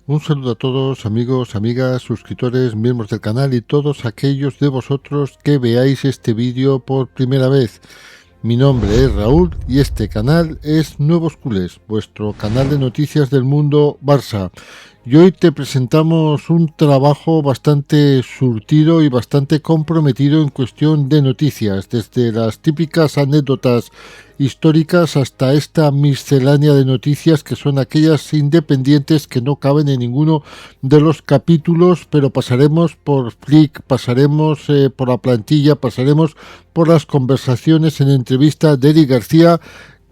Un saludo a todos, amigos, amigas, suscriptores, miembros del canal y todos aquellos de vosotros que veáis este vídeo por primera vez. Mi nombre es Raúl y este canal es Nuevos Culés, vuestro canal de noticias del mundo Barça. Y hoy te presentamos un trabajo bastante surtido y bastante comprometido en cuestión de noticias, desde las típicas anécdotas históricas hasta esta miscelánea de noticias que son aquellas independientes que no caben en ninguno de los capítulos, pero pasaremos por Flick, pasaremos por la plantilla, pasaremos por las conversaciones en entrevista de Eric García,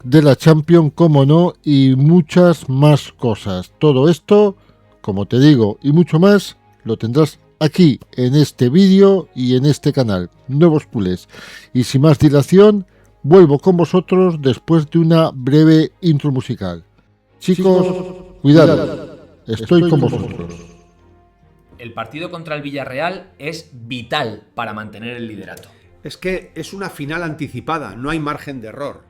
de la Champions, como no, y muchas más cosas. Todo esto, como te digo, y mucho más, lo tendrás aquí, en este vídeo y en este canal, Nuevos Culés. Y sin más dilación, vuelvo con vosotros después de una breve intro musical. Chicos, cuidado, estoy con vosotros. El partido contra el Villarreal es vital para mantener el liderato. Es que es una final anticipada, no hay margen de error.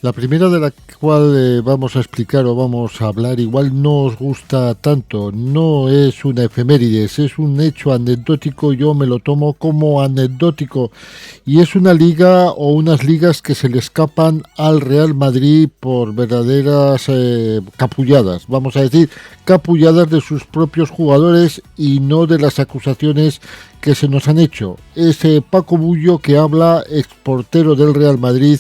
La primera de la cual vamos a explicar o vamos a hablar igual no os gusta tanto, no es una efemérides, es un hecho anecdótico, yo me lo tomo como anecdótico, y es una liga o unas ligas que se le escapan al Real Madrid por verdaderas capulladas, vamos a decir capulladas de sus propios jugadores y no de las acusaciones que se nos han hecho. Es Paco Bullo, que habla, exportero del Real Madrid,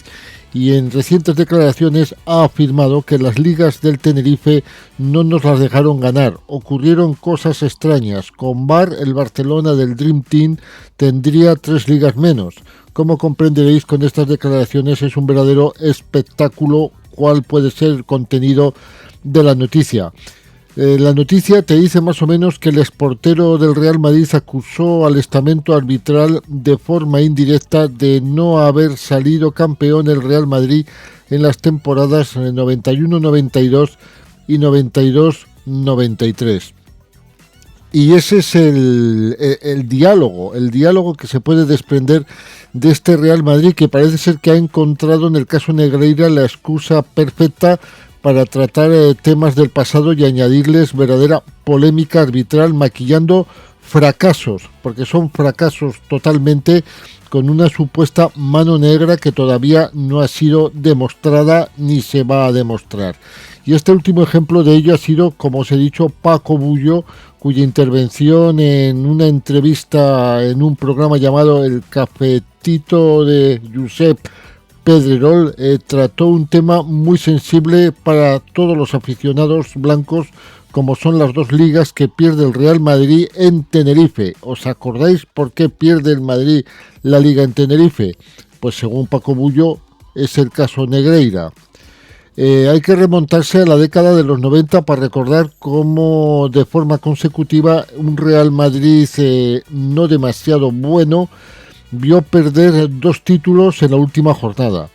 y en recientes declaraciones ha afirmado que las ligas del Tenerife no nos las dejaron ganar. Ocurrieron cosas extrañas. Con VAR, el Barcelona del Dream Team tendría 3 ligas menos. Como comprenderéis, con estas declaraciones es un verdadero espectáculo cuál puede ser el contenido de la noticia. La noticia te dice más o menos que el exportero del Real Madrid acusó al estamento arbitral de forma indirecta de no haber salido campeón el Real Madrid en las temporadas 91-92 y 92-93. Y ese es el diálogo que se puede desprender de este Real Madrid, que parece ser que ha encontrado en el caso Negreira la excusa perfecta para tratar temas del pasado y añadirles verdadera polémica arbitral, maquillando fracasos, porque son fracasos totalmente, con una supuesta mano negra que todavía no ha sido demostrada ni se va a demostrar. Y este último ejemplo de ello ha sido, como os he dicho, Paco Bullo, cuya intervención en una entrevista en un programa llamado El Cafetito de Josep Pedrerol trató un tema muy sensible para todos los aficionados blancos, como son las 2 ligas que pierde el Real Madrid en Tenerife. ¿Os acordáis por qué pierde el Madrid la liga en Tenerife? Pues según Paco Bullo es el caso Negreira. Hay que remontarse a la década de los 90 para recordar cómo de forma consecutiva un Real Madrid no demasiado bueno vio perder 2 títulos en la última jornada.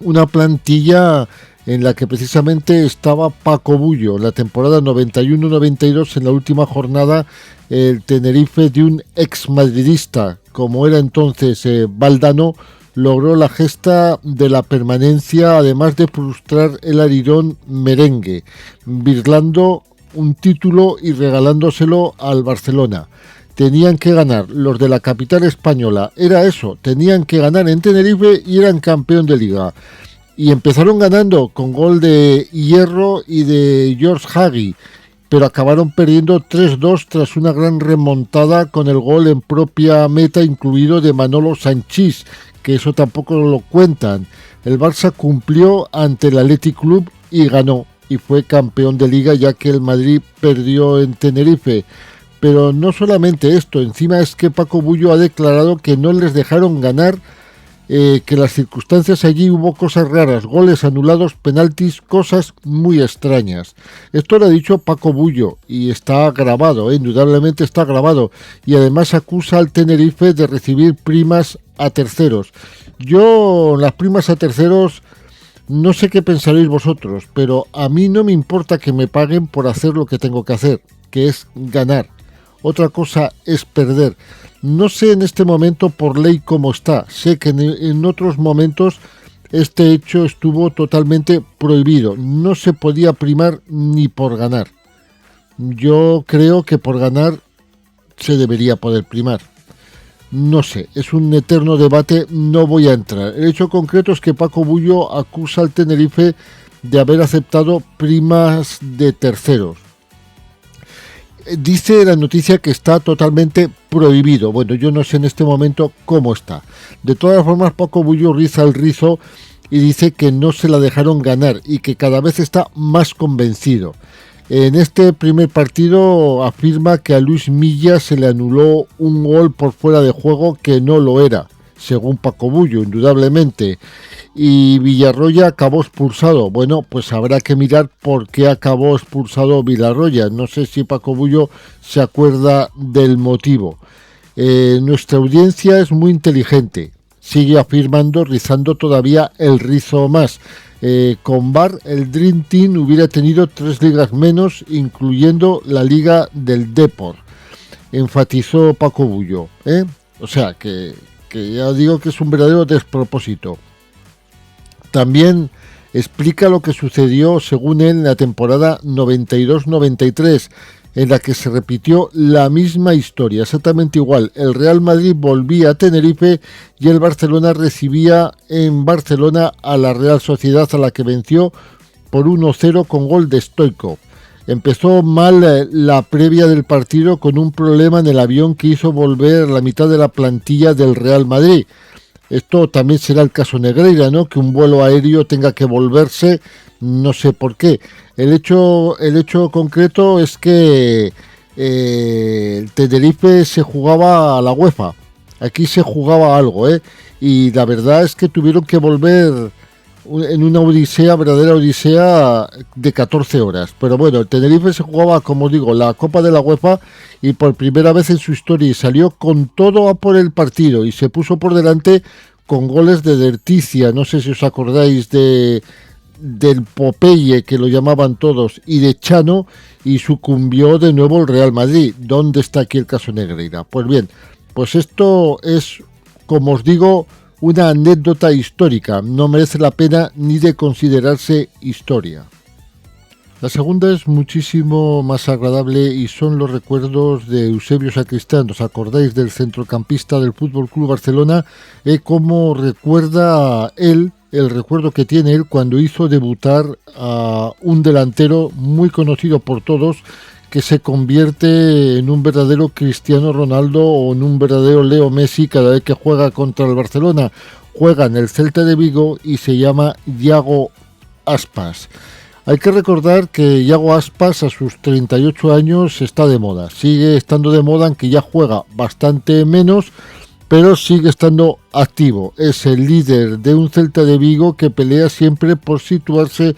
Una plantilla en la que precisamente estaba Paco Bullo. La temporada 91-92, en la última jornada, el Tenerife de un exmadridista, como era entonces Valdano, logró la gesta de la permanencia, además de frustrar el arirón merengue, birlando un título y regalándoselo al Barcelona. Tenían que ganar los de la capital española, era eso, tenían que ganar en Tenerife y eran campeón de liga. Y empezaron ganando con gol de Hierro y de George Hagi, pero acabaron perdiendo 3-2 tras una gran remontada con el gol en propia meta incluido de Manolo Sanchís, que eso tampoco lo cuentan. El Barça cumplió ante el Athletic Club y ganó, y fue campeón de liga, ya que el Madrid perdió en Tenerife. Pero no solamente esto, encima es que Paco Bullo ha declarado que no les dejaron ganar, que las circunstancias allí hubo cosas raras, goles anulados, penaltis, cosas muy extrañas. Esto lo ha dicho Paco Bullo y está grabado, indudablemente está grabado, y además acusa al Tenerife de recibir primas a terceros. Yo, las primas a terceros, no sé qué pensaréis vosotros, pero a mí no me importa que me paguen por hacer lo que tengo que hacer, que es ganar. Otra cosa es perder. No sé en este momento por ley cómo está. Sé que en otros momentos este hecho estuvo totalmente prohibido. No se podía primar ni por ganar. Yo creo que por ganar se debería poder primar. No sé, es un eterno debate, no voy a entrar. El hecho concreto es que Paco Bullo acusa al Tenerife de haber aceptado primas de terceros. Dice la noticia que está totalmente prohibido. Bueno, yo no sé en este momento cómo está. De todas formas, Paco Bullo riza el rizo y dice que no se la dejaron ganar y que cada vez está más convencido. En este primer partido afirma que a Luis Milla se le anuló un gol por fuera de juego que no lo era, según Paco Bullo, indudablemente. Y Villarroya acabó expulsado. Bueno, pues habrá que mirar por qué acabó expulsado Villarroya. No sé si Paco Bullo se acuerda del motivo. Nuestra audiencia es muy inteligente. Sigue afirmando, rizando todavía el rizo más. Con VAR, el Dream Team hubiera tenido 3 ligas menos, incluyendo la Liga del Depor. Enfatizó Paco Bullo. O sea, que ya digo que es un verdadero despropósito. También explica lo que sucedió, según él, en la temporada 92-93, en la que se repitió la misma historia, exactamente igual. El Real Madrid volvía a Tenerife y el Barcelona recibía en Barcelona a la Real Sociedad, a la que venció por 1-0 con gol de Stoichkov. Empezó mal la previa del partido con un problema en el avión que hizo volver la mitad de la plantilla del Real Madrid. Esto también será el caso Negreira, ¿no? Que un vuelo aéreo tenga que volverse, no sé por qué. El hecho concreto es que el Tenerife se jugaba a la UEFA. Aquí se jugaba algo, y la verdad es que tuvieron que volver en una odisea, verdadera odisea de 14 horas. Pero bueno, el Tenerife se jugaba, como digo, la Copa de la UEFA y por primera vez en su historia y salió con todo a por el partido y se puso por delante con goles de Derticia. No sé si os acordáis del Popeye, que lo llamaban todos, y de Chano, y sucumbió de nuevo el Real Madrid. ¿Dónde está aquí el caso Negreira? Pues bien, pues esto es, como os digo, una anécdota histórica, no merece la pena ni de considerarse historia. La segunda es muchísimo más agradable y son los recuerdos de Eusebio Sacristán. ¿Os acordáis del centrocampista del Fútbol Club Barcelona? Cómo recuerda él, el recuerdo que tiene él cuando hizo debutar a un delantero muy conocido por todos, que se convierte en un verdadero Cristiano Ronaldo o en un verdadero Leo Messi cada vez que juega contra el Barcelona. Juega en el Celta de Vigo y se llama Iago Aspas. Hay que recordar que Iago Aspas a sus 38 años está de moda. Sigue estando de moda, aunque ya juega bastante menos, pero sigue estando activo. Es el líder de un Celta de Vigo que pelea siempre por situarse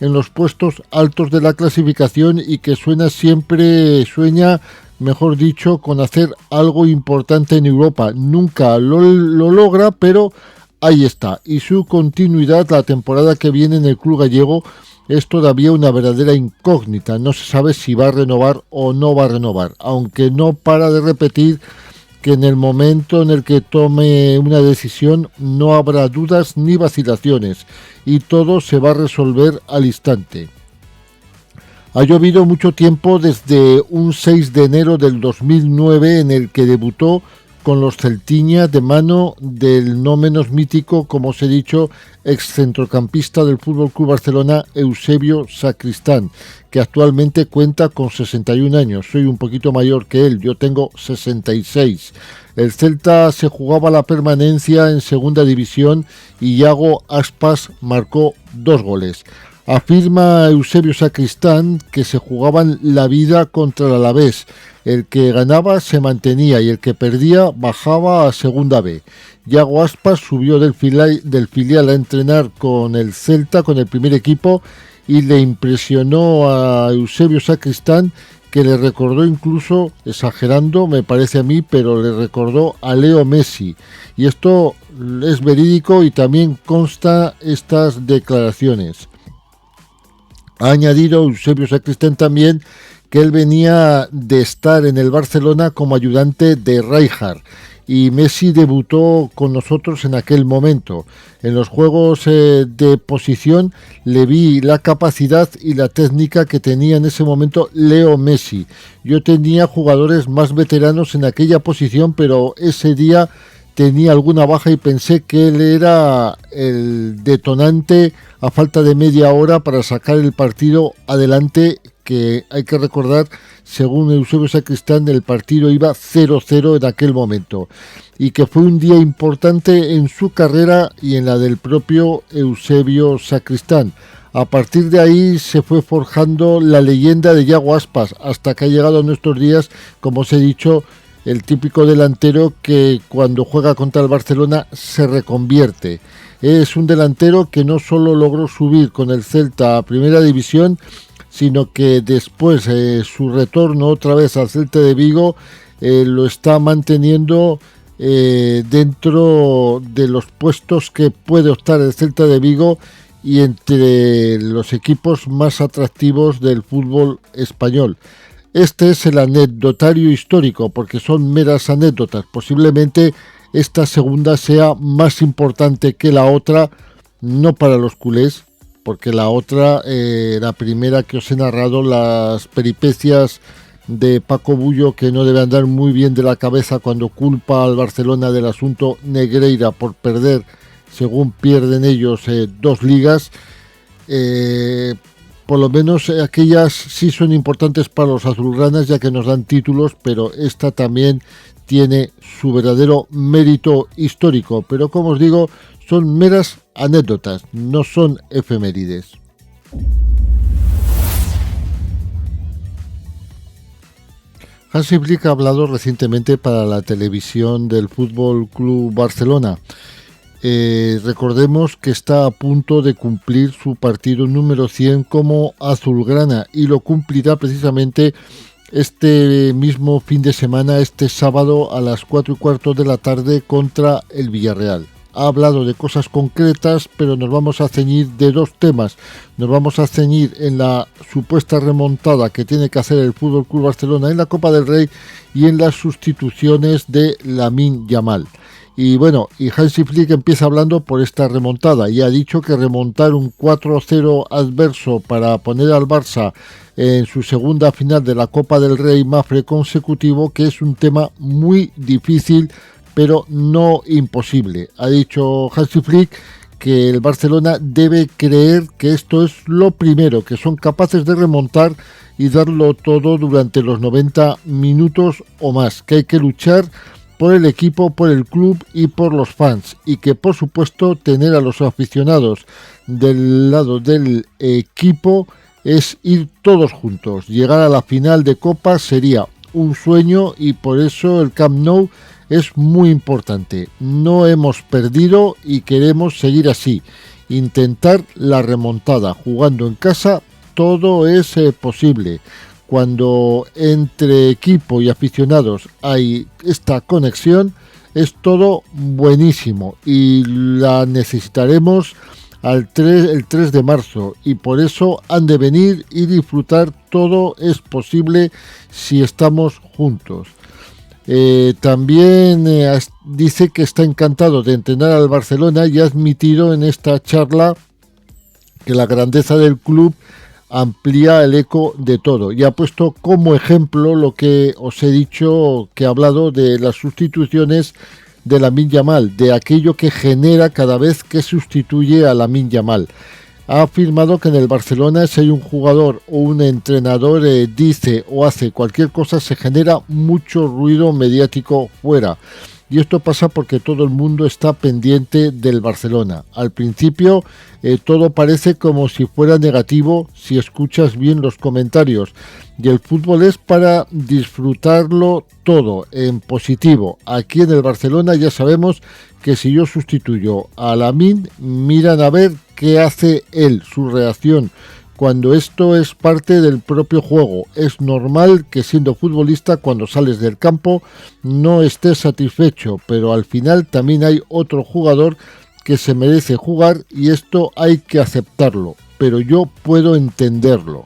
en los puestos altos de la clasificación y que sueña, mejor dicho, con hacer algo importante en Europa. Nunca lo logra, pero ahí está. Y su continuidad la temporada que viene en el club gallego es todavía una verdadera incógnita. No se sabe si va a renovar o no va a renovar, aunque no para de repetir que en el momento en el que tome una decisión no habrá dudas ni vacilaciones y todo se va a resolver al instante. Ha llovido mucho tiempo desde un 6 de enero del 2009 en el que debutó con los Celtiñas de mano del no menos mítico, como os he dicho, excentrocampista del FC Barcelona, Eusebio Sacristán, que actualmente cuenta con 61 años. Soy un poquito mayor que él, yo tengo 66. El Celta se jugaba la permanencia en segunda división y Iago Aspas marcó 2 goles. Afirma Eusebio Sacristán que se jugaban la vida contra el Alavés. El que ganaba se mantenía y el que perdía bajaba a Segunda B. Yago Aspas subió del filial a entrenar con el Celta, con el primer equipo, y le impresionó a Eusebio Sacristán, que le recordó, incluso exagerando me parece a mí, pero le recordó a Leo Messi. Y esto es verídico y también consta estas declaraciones. Ha añadido Eusebio Sacristán también que él venía de estar en el Barcelona como ayudante de Rijkaard y Messi debutó con nosotros en aquel momento. En los juegos de posición le vi la capacidad y la técnica que tenía en ese momento Leo Messi. Yo tenía jugadores más veteranos en aquella posición, pero ese día tenía alguna baja y pensé que él era el detonante a falta de media hora para sacar el partido adelante, que hay que recordar, según Eusebio Sacristán, el partido iba 0-0 en aquel momento, y que fue un día importante en su carrera y en la del propio Eusebio Sacristán. A partir de ahí se fue forjando la leyenda de Yago Aspas, hasta que ha llegado a nuestros días, como os he dicho, el típico delantero que cuando juega contra el Barcelona se reconvierte. Es un delantero que no solo logró subir con el Celta a Primera División, sino que después su retorno otra vez al Celta de Vigo lo está manteniendo dentro de los puestos que puede optar el Celta de Vigo y entre los equipos más atractivos del fútbol español. Este es el anecdotario histórico, porque son meras anécdotas. Posiblemente esta segunda sea más importante que la otra, no para los culés, porque la otra, la primera que os he narrado, las peripecias de Paco Bullo, que no debe andar muy bien de la cabeza cuando culpa al Barcelona del asunto Negreira por perder, según pierden ellos, 2 ligas. Por lo menos aquellas sí son importantes para los azulgranas, ya que nos dan títulos, pero esta también tiene su verdadero mérito histórico. Pero como os digo, son meras anécdotas, no son efemérides. Hansi Flick ha hablado recientemente para la televisión del Fútbol Club Barcelona. Recordemos que está a punto de cumplir su partido número 100 como azulgrana y lo cumplirá precisamente este mismo fin de semana, este sábado a las 4:15 de la tarde contra el Villarreal. Ha hablado de cosas concretas, pero nos vamos a ceñir de 2 temas. Nos vamos a ceñir en la supuesta remontada que tiene que hacer el Fútbol Club Barcelona en la Copa del Rey y en las sustituciones de Lamine Yamal. Y bueno, y Hansi Flick empieza hablando por esta remontada y ha dicho que remontar un 4-0 adverso para poner al Barça en su segunda final de la Copa del Rey Mafre consecutivo, que es un tema muy difícil, pero no imposible. Ha dicho Hansi Flick que el Barcelona debe creer que esto es lo primero, que son capaces de remontar y darlo todo durante los 90 minutos o más, que hay que luchar por el equipo, por el club y por los fans, y que por supuesto tener a los aficionados del lado del equipo es ir todos juntos. Llegar a la final de Copa sería un sueño y por eso el Camp Nou es muy importante. No hemos perdido y queremos seguir así. Intentar la remontada jugando en casa, todo es posible. Cuando entre equipo y aficionados hay esta conexión, es todo buenísimo y la necesitaremos el 3 de marzo y por eso han de venir y disfrutar. Todo es posible si estamos juntos. También dice que está encantado de entrenar al Barcelona y ha admitido en esta charla que la grandeza del club amplía el eco de todo y ha puesto como ejemplo lo que os he dicho, que he hablado de las sustituciones de Lamine Yamal, de aquello que genera cada vez que sustituye a Lamine Yamal. Ha afirmado que en el Barcelona, si hay un jugador o un entrenador dice o hace cualquier cosa, se genera mucho ruido mediático fuera. y esto pasa porque todo el mundo está pendiente del Barcelona. Al principio todo parece como si fuera negativo si escuchas bien los comentarios, y el fútbol es para disfrutarlo todo en positivo. Aquí en el Barcelona ya sabemos que si yo sustituyo a Lamine, miran a ver qué hace él, su reacción, cuando esto es parte del propio juego. Es normal que siendo futbolista, cuando sales del campo, no estés satisfecho, pero al final también hay otro jugador que se merece jugar y esto hay que aceptarlo, pero yo puedo entenderlo.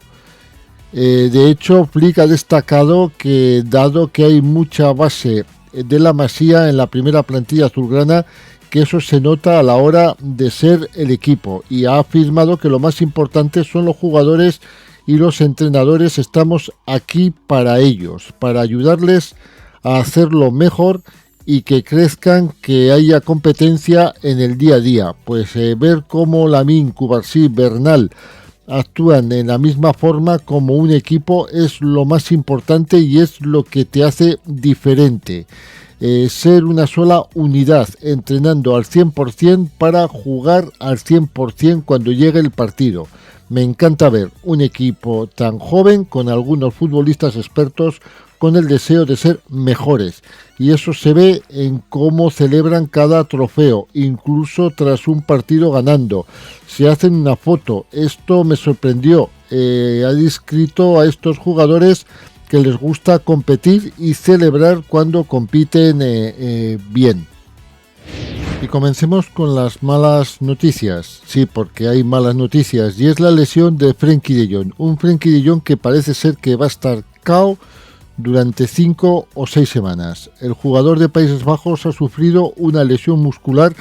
De hecho, Flick ha destacado que, dado que hay mucha base de la Masía en la primera plantilla azulgrana, que eso se nota a la hora de ser el equipo, y ha afirmado que lo más importante son los jugadores y los entrenadores. Estamos aquí para ellos, para ayudarles a hacerlo mejor y que crezcan, que haya competencia en el día a día. Pues ver cómo Lamine, Cubarsí, Bernal actúan en la misma forma como un equipo es lo más importante y es lo que te hace diferente. Ser una sola unidad, entrenando al 100% para jugar al 100% cuando llegue el partido. Me encanta ver un equipo tan joven con algunos futbolistas expertos con el deseo de ser mejores, y eso se ve en cómo celebran cada trofeo, incluso tras un partido ganando. Se hacen una foto. Esto me sorprendió. Ha descrito a estos jugadores que les gusta competir y celebrar cuando compiten bien. Y comencemos con las malas noticias. Sí, porque hay malas noticias, y es la lesión de Frenkie de Jong. Un Frenkie de Jong que parece ser que va a estar KO durante 5 o 6 semanas. El jugador de Países Bajos ha sufrido una lesión muscular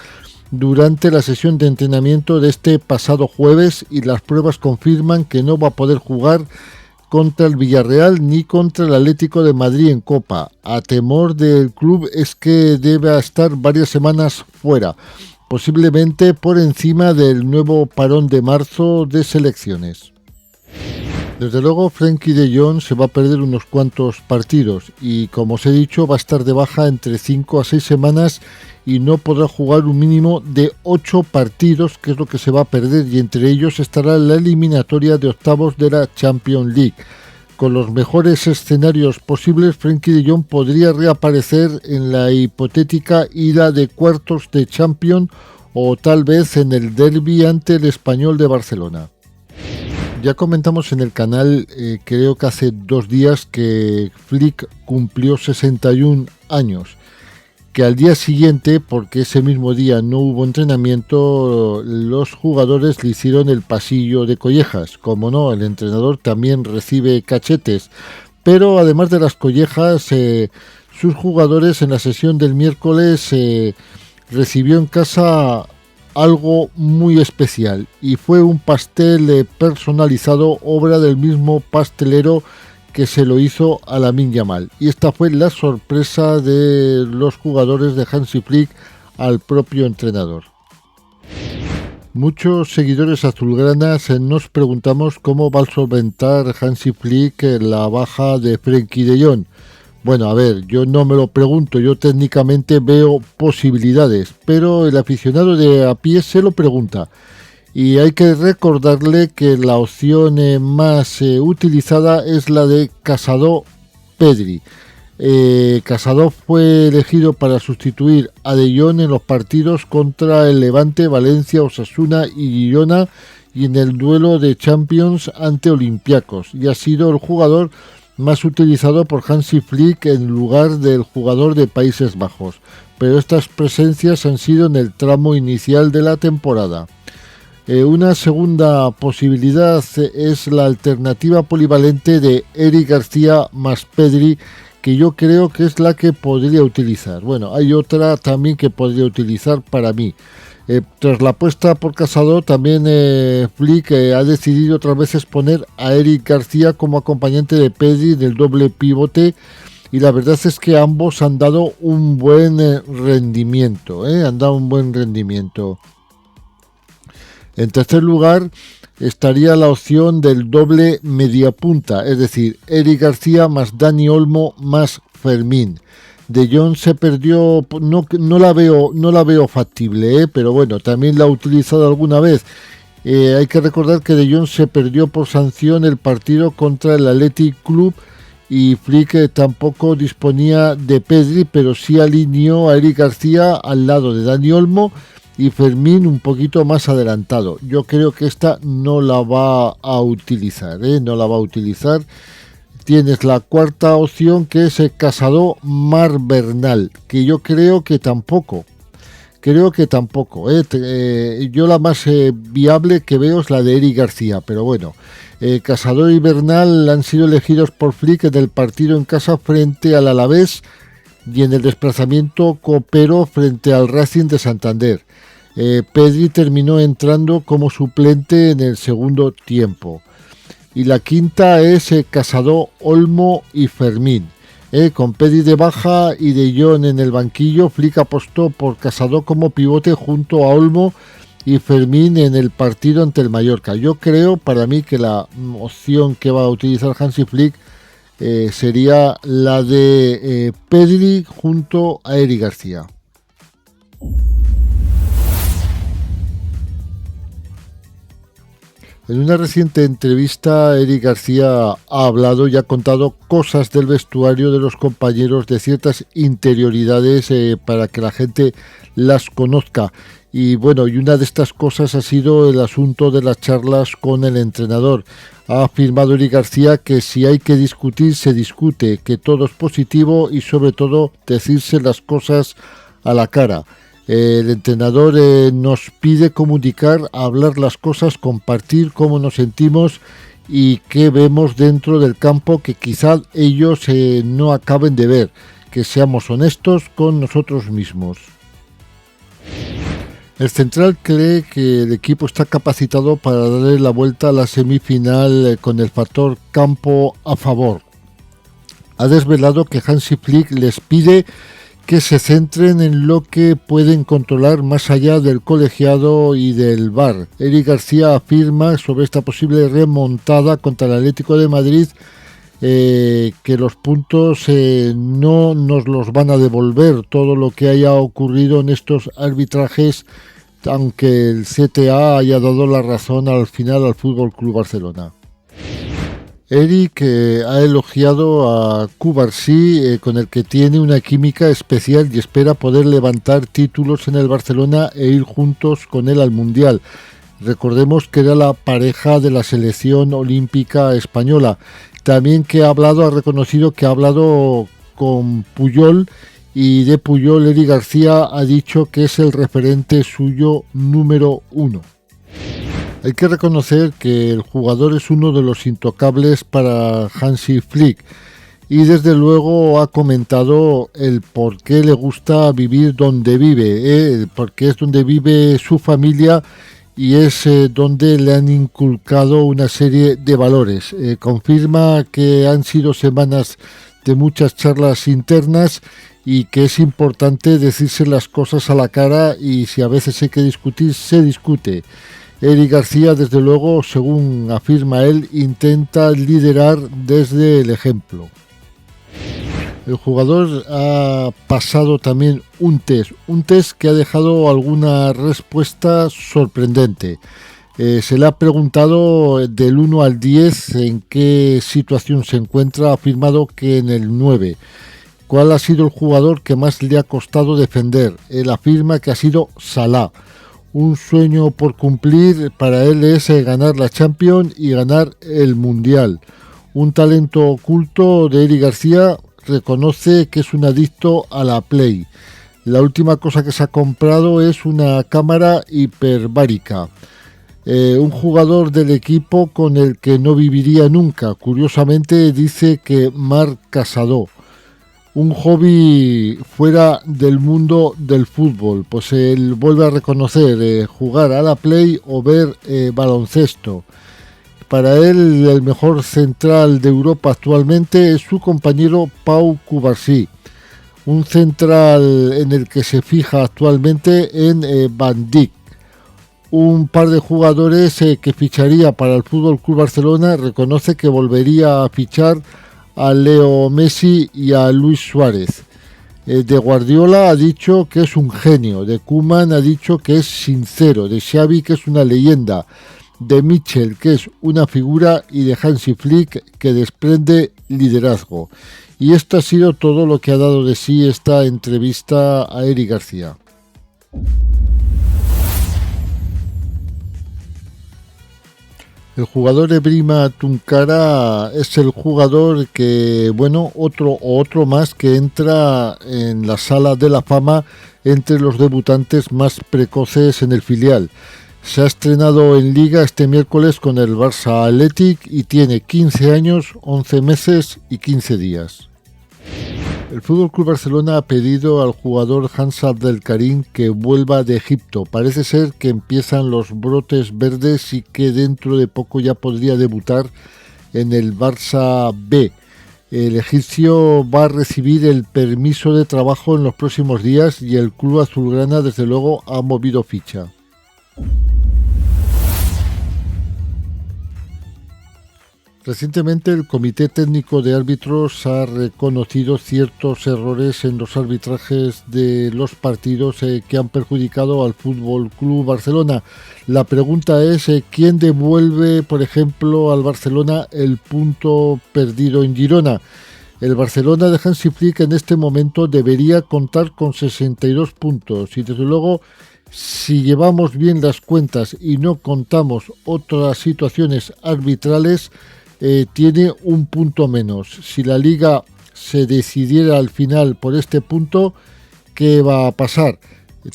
durante la sesión de entrenamiento de este pasado jueves, y las pruebas confirman que no va a poder jugar contra el Villarreal ni contra el Atlético de Madrid en Copa. A temor del club es que debe estar varias semanas fuera, posiblemente por encima del nuevo parón de marzo de selecciones. Desde luego, Frenkie de Jong se va a perder unos cuantos partidos y, como os he dicho, va a estar de baja entre 5 a 6 semanas y no podrá jugar un mínimo de 8 partidos, que es lo que se va a perder, y entre ellos estará la eliminatoria de octavos de la Champions League. Con los mejores escenarios posibles, Frenkie de Jong podría reaparecer en la hipotética ida de cuartos de Champions o tal vez en el derbi ante el Español de Barcelona. Ya comentamos en el canal, creo que hace 2 días, que Flick cumplió 61 años, que al día siguiente, porque ese mismo día no hubo entrenamiento, los jugadores le hicieron el pasillo de collejas. Como no, el entrenador también recibe cachetes, pero además de las collejas, sus jugadores en la sesión del miércoles recibió en casa algo muy especial, y fue un pastel personalizado, obra del mismo pastelero que se lo hizo a Lamine Yamal, y esta fue la sorpresa de los jugadores de Hansi Flick al propio entrenador. Muchos seguidores azulgranas nos preguntamos cómo va a solventar Hansi Flick la baja de Frenkie de Jong. Bueno, a ver, yo no me lo pregunto, yo técnicamente veo posibilidades, pero el aficionado de a pie se lo pregunta. Y hay que recordarle que la opción más utilizada es la de Casado-Pedri. Casado fue elegido para sustituir a De Jong en los partidos contra el Levante, Valencia, Osasuna y Girona, y en el duelo de Champions ante Olympiacos, y ha sido el jugador más utilizado por Hansi Flick en lugar del jugador de Países Bajos, pero estas presencias han sido en el tramo inicial de la temporada. Una segunda posibilidad es la alternativa polivalente de Eric García más Pedri, que yo creo que es la que podría utilizar. Bueno, hay otra también que podría utilizar para mí. Tras la apuesta por Casado, también Flick ha decidido otras veces poner a Eric García como acompañante de Pedri del doble pivote, y la verdad es que ambos han dado un buen rendimiento. En tercer lugar estaría la opción del doble mediapunta, es decir, Eric García más Dani Olmo más Fermín. De Jong se perdió, no la veo factible, pero bueno, también la ha utilizado alguna vez. Hay que recordar que De Jong se perdió por sanción el partido contra el Athletic Club y Flick tampoco disponía de Pedri, pero sí alineó a Eric García al lado de Dani Olmo y Fermín un poquito más adelantado. Yo creo que esta no la va a utilizar, no la va a utilizar. Tienes la cuarta opción, que es Casado Mar Bernal, que yo creo que tampoco. Yo la más viable que veo es la de Eric García, pero bueno, Casado y Bernal han sido elegidos por Flick en el partido en casa frente al Alavés y en el desplazamiento copero frente al Racing de Santander. Pedri terminó entrando como suplente en el segundo tiempo. Y la quinta es Casado, Olmo y Fermín. Con Pedri de baja y De Jong en el banquillo, Flick apostó por Casado como pivote junto a Olmo y Fermín en el partido ante el Mallorca. Yo creo, para mí, que la opción que va a utilizar Hansi Flick sería la de Pedri junto a Eric García. En una reciente entrevista, Eric García ha hablado y ha contado cosas del vestuario de los compañeros, de ciertas interioridades para que la gente las conozca. Y bueno, y una de estas cosas ha sido el asunto de las charlas con el entrenador. Ha afirmado Eric García que si hay que discutir, se discute, que todo es positivo y sobre todo decirse las cosas a la cara. El entrenador nos pide comunicar, hablar las cosas, compartir cómo nos sentimos y qué vemos dentro del campo que quizás ellos no acaben de ver, que seamos honestos con nosotros mismos. El central cree que el equipo está capacitado para darle la vuelta a la semifinal con el factor campo a favor. Ha desvelado que Hansi Flick les pide que se centren en lo que pueden controlar más allá del colegiado y del VAR. Eric García afirma sobre esta posible remontada contra el Atlético de Madrid que los puntos no nos los van a devolver, todo lo que haya ocurrido en estos arbitrajes, aunque el CTA haya dado la razón al final al Fútbol Club Barcelona. Eric ha elogiado a Cubarsí, con el que tiene una química especial y espera poder levantar títulos en el Barcelona e ir juntos con él al Mundial. Recordemos que era la pareja de la selección olímpica española. También ha reconocido que ha hablado con Puyol, y de Puyol Eric García ha dicho que es el referente suyo número 1. Hay que reconocer que el jugador es uno de los intocables para Hansi Flick y desde luego ha comentado el por qué le gusta vivir donde vive, porque es donde vive su familia y es donde le han inculcado una serie de valores. Confirma que han sido semanas de muchas charlas internas y que es importante decirse las cosas a la cara y si a veces hay que discutir, se discute. Eric García, desde luego, según afirma él, intenta liderar desde el ejemplo. El jugador ha pasado también un test que ha dejado alguna respuesta sorprendente. Se le ha preguntado del 1 al 10 en qué situación se encuentra, ha afirmado que en el 9. ¿Cuál ha sido el jugador que más le ha costado defender? Él afirma que ha sido Salah. Un sueño por cumplir para él es ganar la Champions y ganar el Mundial. Un talento oculto de Eric García, reconoce que es un adicto a la Play. La última cosa que se ha comprado es una cámara hiperbárica. Un jugador del equipo con el que no viviría nunca. Curiosamente dice que Marc Casado. Un hobby fuera del mundo del fútbol, pues él vuelve a reconocer jugar a la Play o ver baloncesto. Para él el mejor central de Europa actualmente es su compañero Pau Cubarsí, un central en el que se fija actualmente en Van Dijk. Un par de jugadores que ficharía para el Fútbol Club Barcelona, reconoce que volvería a fichar a Leo Messi y a Luis Suárez. De Guardiola ha dicho que es un genio, de Koeman ha dicho que es sincero, de Xavi que es una leyenda, de Michel que es una figura y de Hansi Flick que desprende liderazgo. Y esto ha sido todo lo que ha dado de sí esta entrevista a Eric García. El jugador Ebrima Tunkara es el jugador que, otro más que entra en la sala de la fama entre los debutantes más precoces en el filial. Se ha estrenado en Liga este miércoles con el Barça Athletic y tiene 15 años, 11 meses y 15 días. El FC Barcelona ha pedido al jugador Hans Abdelkarim que vuelva de Egipto. Parece ser que empiezan los brotes verdes y que dentro de poco ya podría debutar en el Barça B. El egipcio va a recibir el permiso de trabajo en los próximos días y el club azulgrana desde luego ha movido ficha. Recientemente el Comité Técnico de Árbitros ha reconocido ciertos errores en los arbitrajes de los partidos que han perjudicado al Fútbol Club Barcelona. La pregunta es ¿quién devuelve, por ejemplo, al Barcelona el punto perdido en Girona? El Barcelona de Hansi Flick en este momento debería contar con 62 puntos y desde luego si llevamos bien las cuentas y no contamos otras situaciones arbitrales, tiene un punto menos. Si la Liga se decidiera al final por este punto, ¿qué va a pasar?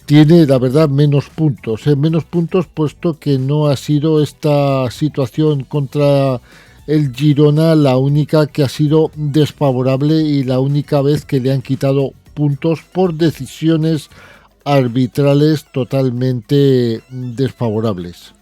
Tiene, la verdad, menos puntos puesto que no ha sido esta situación contra el Girona la única que ha sido desfavorable y la única vez que le han quitado puntos por decisiones arbitrales totalmente desfavorables.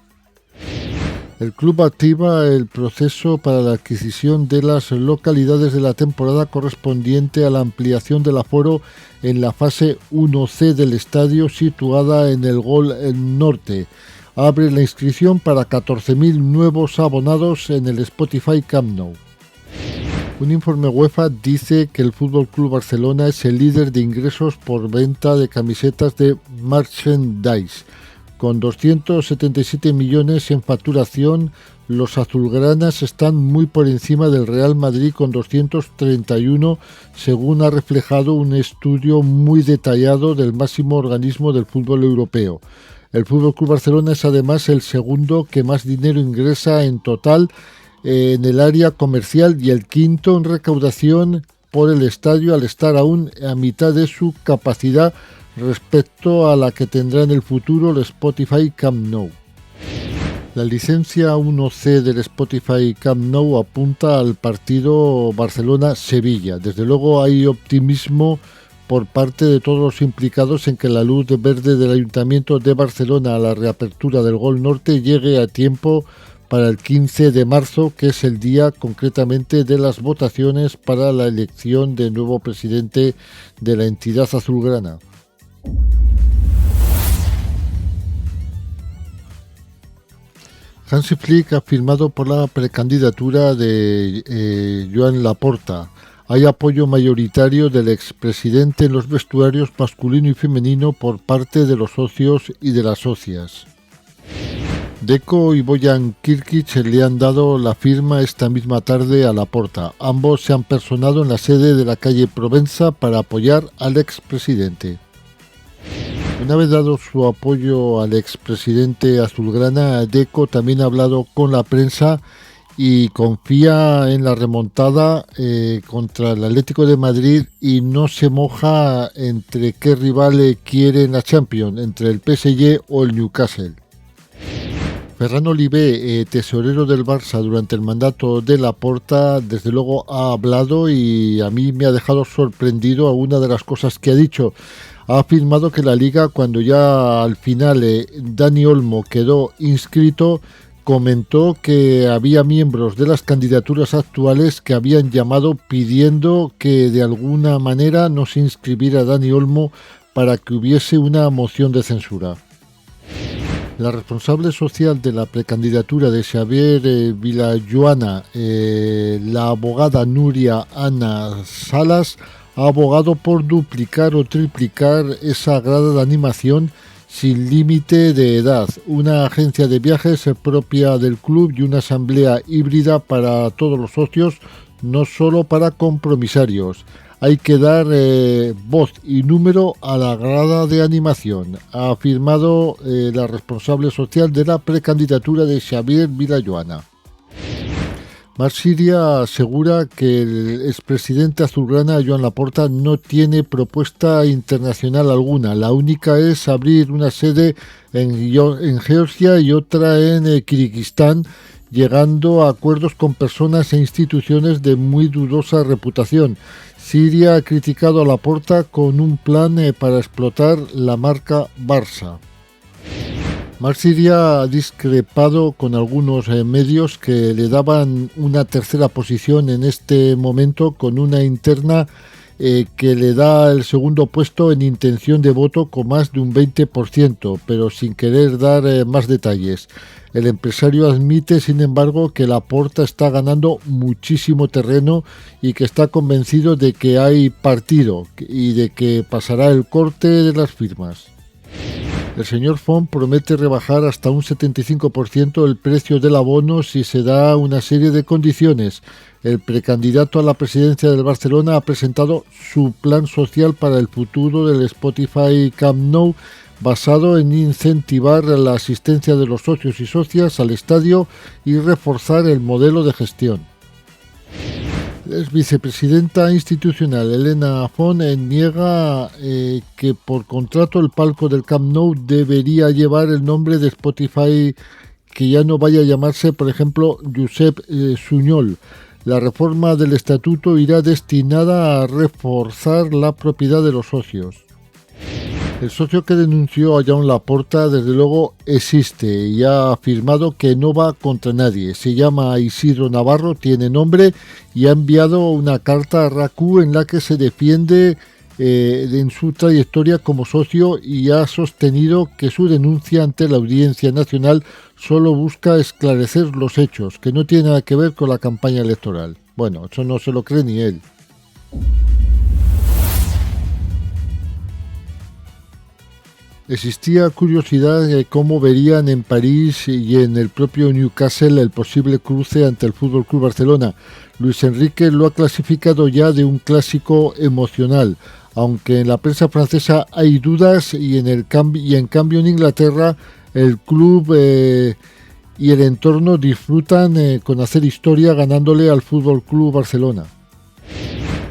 El club activa el proceso para la adquisición de las localidades de la temporada correspondiente a la ampliación del aforo en la fase 1C del estadio situada en el Gol Norte. Abre la inscripción para 14.000 nuevos abonados en el Spotify Camp Nou. Un informe UEFA dice que el FC Barcelona es el líder de ingresos por venta de camisetas de merchandise. Con 277 millones en facturación, los azulgranas están muy por encima del Real Madrid con 231, según ha reflejado un estudio muy detallado del máximo organismo del fútbol europeo. El FC Barcelona es además el segundo que más dinero ingresa en total en el área comercial y el quinto en recaudación por el estadio al estar aún a mitad de su capacidad respecto a la que tendrá en el futuro el Spotify Camp Nou. La licencia 1C del Spotify Camp Nou apunta al partido Barcelona-Sevilla. Desde luego hay optimismo por parte de todos los implicados en que la luz verde del Ayuntamiento de Barcelona a la reapertura del Gol Norte llegue a tiempo para el 15 de marzo, que es el día concretamente de las votaciones para la elección de nuevo presidente de la entidad azulgrana. Hansi Flick ha firmado por la precandidatura de Joan Laporta. Hay apoyo mayoritario del expresidente en los vestuarios masculino y femenino por parte de los socios y de las socias. Deco y Bojan Kirkic le han dado la firma esta misma tarde a Laporta. Ambos se han personado en la sede de la calle Provenza para apoyar al expresidente. Una vez dado su apoyo al expresidente azulgrana, Deco también ha hablado con la prensa y confía en la remontada contra el Atlético de Madrid y no se moja entre qué rival quiere en la Champions, entre el PSG o el Newcastle. Ferran Olivé, tesorero del Barça durante el mandato de Laporta, desde luego ha hablado y a mí me ha dejado sorprendido a una de las cosas que ha dicho. Ha afirmado que la Liga, cuando ya al final Dani Olmo quedó inscrito, comentó que había miembros de las candidaturas actuales que habían llamado pidiendo que de alguna manera no se inscribiera Dani Olmo para que hubiese una moción de censura. La responsable social de la precandidatura de Xavier Villajoana, la abogada Núria Ana Salas, ha abogado por duplicar o triplicar esa grada de animación sin límite de edad, una agencia de viajes propia del club y una asamblea híbrida para todos los socios, no solo para compromisarios. Hay que dar voz y número a la grada de animación, ha afirmado la responsable social de la precandidatura de Xavier Vilajoana. Marc Siria asegura que el expresidente azulgrana Joan Laporta no tiene propuesta internacional alguna. La única es abrir una sede en Georgia y otra en Kirguistán, llegando a acuerdos con personas e instituciones de muy dudosa reputación. Siria ha criticado a Laporta con un plan para explotar la marca Barça. Marc Siria ha discrepado con algunos medios que le daban una tercera posición en este momento, con una interna que le da el segundo puesto en intención de voto con más de un 20%, pero sin querer dar más detalles. El empresario admite, sin embargo, que Laporta está ganando muchísimo terreno y que está convencido de que hay partido y de que pasará el corte de las firmas. El señor Font promete rebajar hasta un 75% el precio del abono si se da una serie de condiciones. El precandidato a la presidencia del Barcelona ha presentado su plan social para el futuro del Spotify Camp Nou, basado en incentivar la asistencia de los socios y socias al estadio y reforzar el modelo de gestión. La vicepresidenta institucional Elena Font niega que por contrato el palco del Camp Nou debería llevar el nombre de Spotify, que ya no vaya a llamarse, por ejemplo, Josep Sunyol. La reforma del estatuto irá destinada a reforzar la propiedad de los socios. El socio que denunció a Joan Laporta, desde luego, existe y ha afirmado que no va contra nadie. Se llama Isidro Navarro, tiene nombre y ha enviado una carta a RACU en la que se defiende en su trayectoria como socio y ha sostenido que su denuncia ante la Audiencia Nacional solo busca esclarecer los hechos, que no tiene nada que ver con la campaña electoral. Bueno, eso no se lo cree ni él. Existía curiosidad de cómo verían en París y en el propio Newcastle el posible cruce ante el Fútbol Club Barcelona. Luis Enrique lo ha clasificado ya de un clásico emocional, aunque en la prensa francesa hay dudas y en cambio en Inglaterra el club y el entorno disfrutan con hacer historia ganándole al Fútbol Club Barcelona.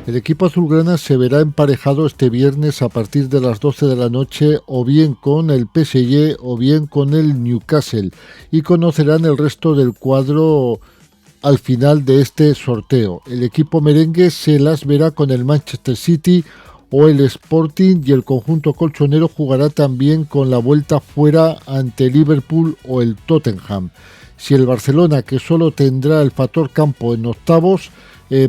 El equipo azulgrana se verá emparejado este viernes a partir de las 12 de la noche o bien con el PSG o bien con el Newcastle y conocerán el resto del cuadro al final de este sorteo. El equipo merengue se las verá con el Manchester City o el Sporting y el conjunto colchonero jugará también con la vuelta fuera ante Liverpool o el Tottenham. Si el Barcelona, que solo tendrá el factor campo en octavos,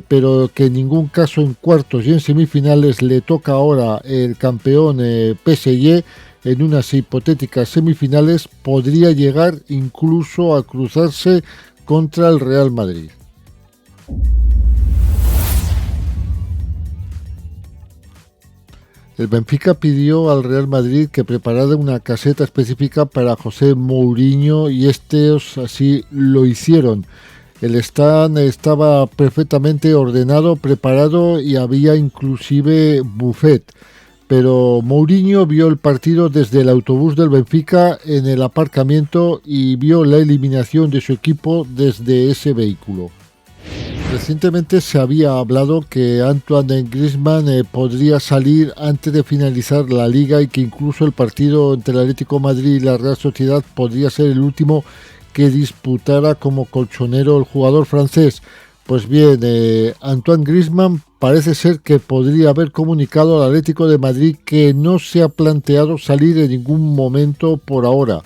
pero que en ningún caso en cuartos y en semifinales, le toca ahora el campeón PSG, en unas hipotéticas semifinales podría llegar incluso a cruzarse contra el Real Madrid. El Benfica pidió al Real Madrid que preparara una caseta específica para José Mourinho y estos así lo hicieron. El stand estaba perfectamente ordenado, preparado y había inclusive buffet. Pero Mourinho vio el partido desde el autobús del Benfica en el aparcamiento y vio la eliminación de su equipo desde ese vehículo. Recientemente se había hablado que Antoine Griezmann podría salir antes de finalizar la liga y que incluso el partido entre el Atlético de Madrid y la Real Sociedad podría ser el último que disputara como colchonero el jugador francés. Pues bien, Antoine Griezmann parece ser que podría haber comunicado al Atlético de Madrid que no se ha planteado salir en ningún momento por ahora.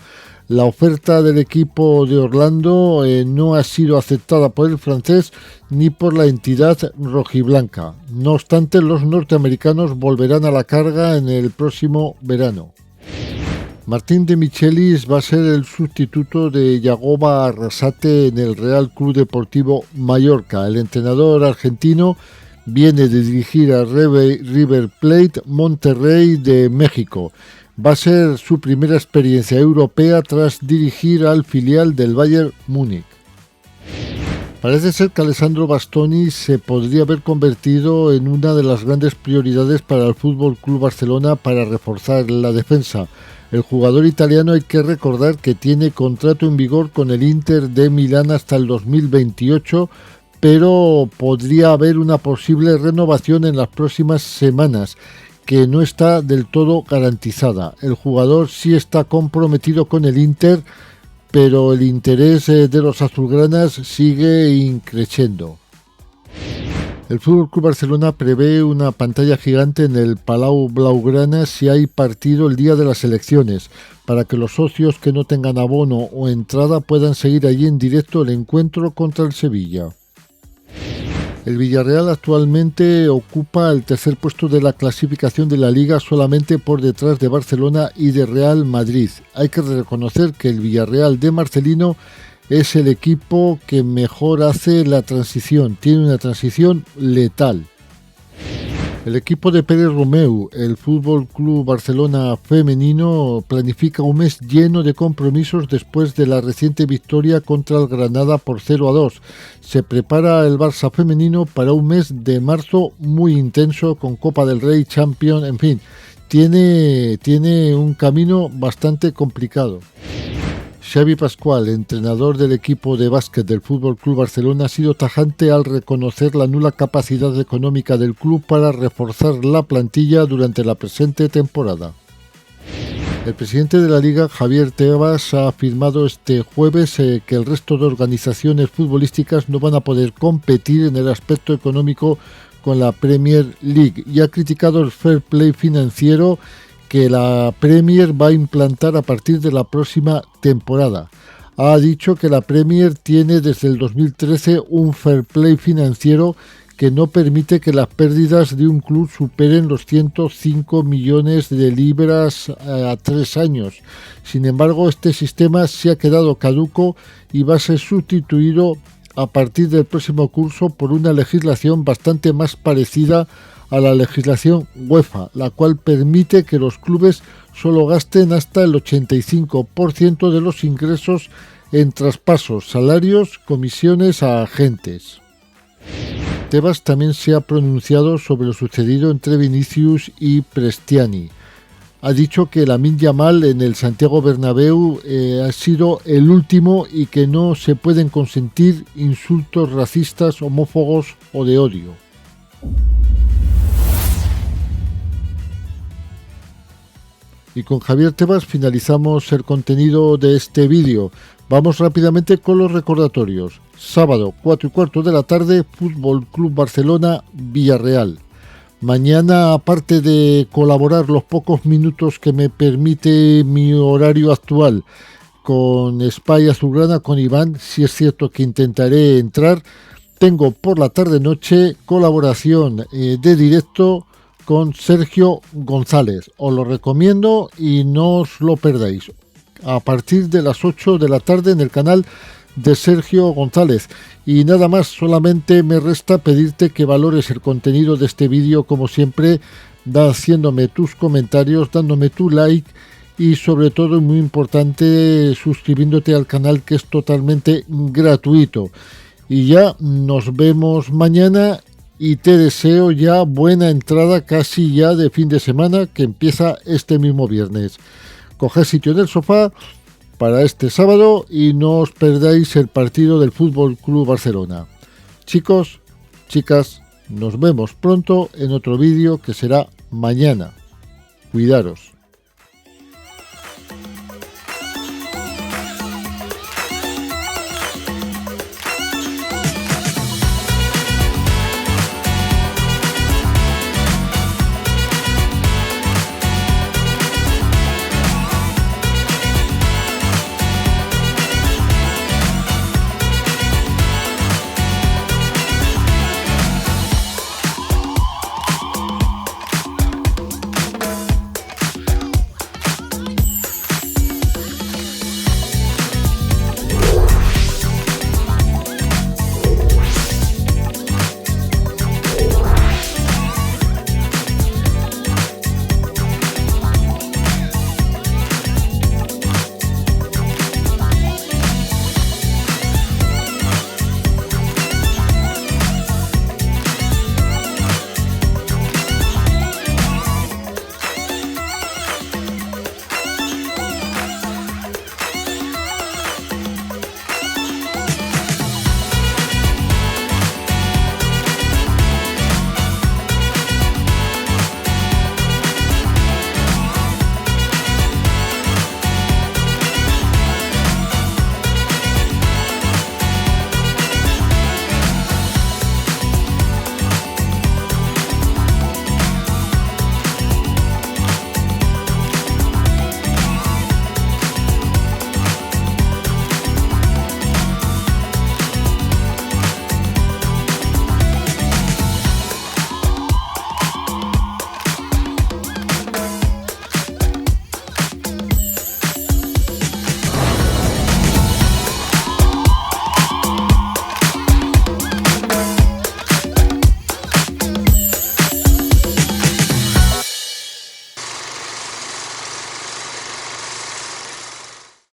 La oferta del equipo de Orlando no ha sido aceptada por el francés ni por la entidad rojiblanca. No obstante, los norteamericanos volverán a la carga en el próximo verano. Martín de Michelis va a ser el sustituto de Yagoba Arrasate en el Real Club Deportivo Mallorca. El entrenador argentino viene de dirigir a River Plate Monterrey de México. Va a ser su primera experiencia europea tras dirigir al filial del Bayern Múnich. Parece ser que Alessandro Bastoni se podría haber convertido en una de las grandes prioridades para el FC Barcelona para reforzar la defensa. El jugador italiano, hay que recordar que tiene contrato en vigor con el Inter de Milán hasta el 2028, pero podría haber una posible renovación en las próximas semanas, que no está del todo garantizada. El jugador sí está comprometido con el Inter, pero el interés de los azulgranas sigue increciendo. El FC Barcelona prevé una pantalla gigante en el Palau Blaugrana si hay partido el día de las elecciones, para que los socios que no tengan abono o entrada puedan seguir allí en directo el encuentro contra el Sevilla. El Villarreal actualmente ocupa el tercer puesto de la clasificación de la Liga, solamente por detrás de Barcelona y de Real Madrid. Hay que reconocer que el Villarreal de Marcelino es el equipo que mejor hace la transición, tiene una transición letal. El equipo de Pérez Romeu, el FC Barcelona femenino, planifica un mes lleno de compromisos después de la reciente victoria contra el Granada por 0-2. Se prepara el Barça femenino para un mes de marzo muy intenso con Copa del Rey, Champions, en fin, tiene un camino bastante complicado. Xavi Pascual, entrenador del equipo de básquet del FC Barcelona, ha sido tajante al reconocer la nula capacidad económica del club para reforzar la plantilla durante la presente temporada. El presidente de la Liga, Javier Tebas, ha afirmado este jueves que el resto de organizaciones futbolísticas no van a poder competir en el aspecto económico con la Premier League y ha criticado el fair play financiero que la Premier va a implantar a partir de la próxima temporada. Ha dicho que la Premier tiene desde el 2013 un fair play financiero que no permite que las pérdidas de un club superen los 105 millones de libras a 3 años. Sin embargo, este sistema se ha quedado caduco y va a ser sustituido a partir del próximo curso por una legislación bastante más parecida a la legislación UEFA, la cual permite que los clubes solo gasten hasta el 85% de los ingresos en traspasos, salarios, comisiones a agentes. Tebas también se ha pronunciado sobre lo sucedido entre Vinicius y Prestiani. Ha dicho que Lamine Yamal en el Santiago Bernabéu ha sido el último y que no se pueden consentir insultos racistas, homófobos o de odio. Y con Javier Tebas finalizamos el contenido de este vídeo. Vamos rápidamente con los recordatorios. Sábado, 4:15 de la tarde, FC Barcelona Villarreal. Mañana, aparte de colaborar los pocos minutos que me permite mi horario actual con Espai Azulgrana, con Iván, si es cierto que intentaré entrar, tengo por la tarde-noche colaboración de directo con Sergio González. Os lo recomiendo y no os lo perdáis. A partir de las 8 de la tarde en el canal de Sergio González. Y nada más, solamente me resta pedirte que valores el contenido de este vídeo, como siempre, haciéndome tus comentarios, dándome tu like y sobre todo, muy importante, suscribiéndote al canal, que es totalmente gratuito. Y ya nos vemos mañana. Y te deseo ya buena entrada, casi ya de fin de semana, que empieza este mismo viernes. Coged sitio en el sofá para este sábado y no os perdáis el partido del FC Barcelona. Chicos, chicas, nos vemos pronto en otro vídeo que será mañana. Cuidaros.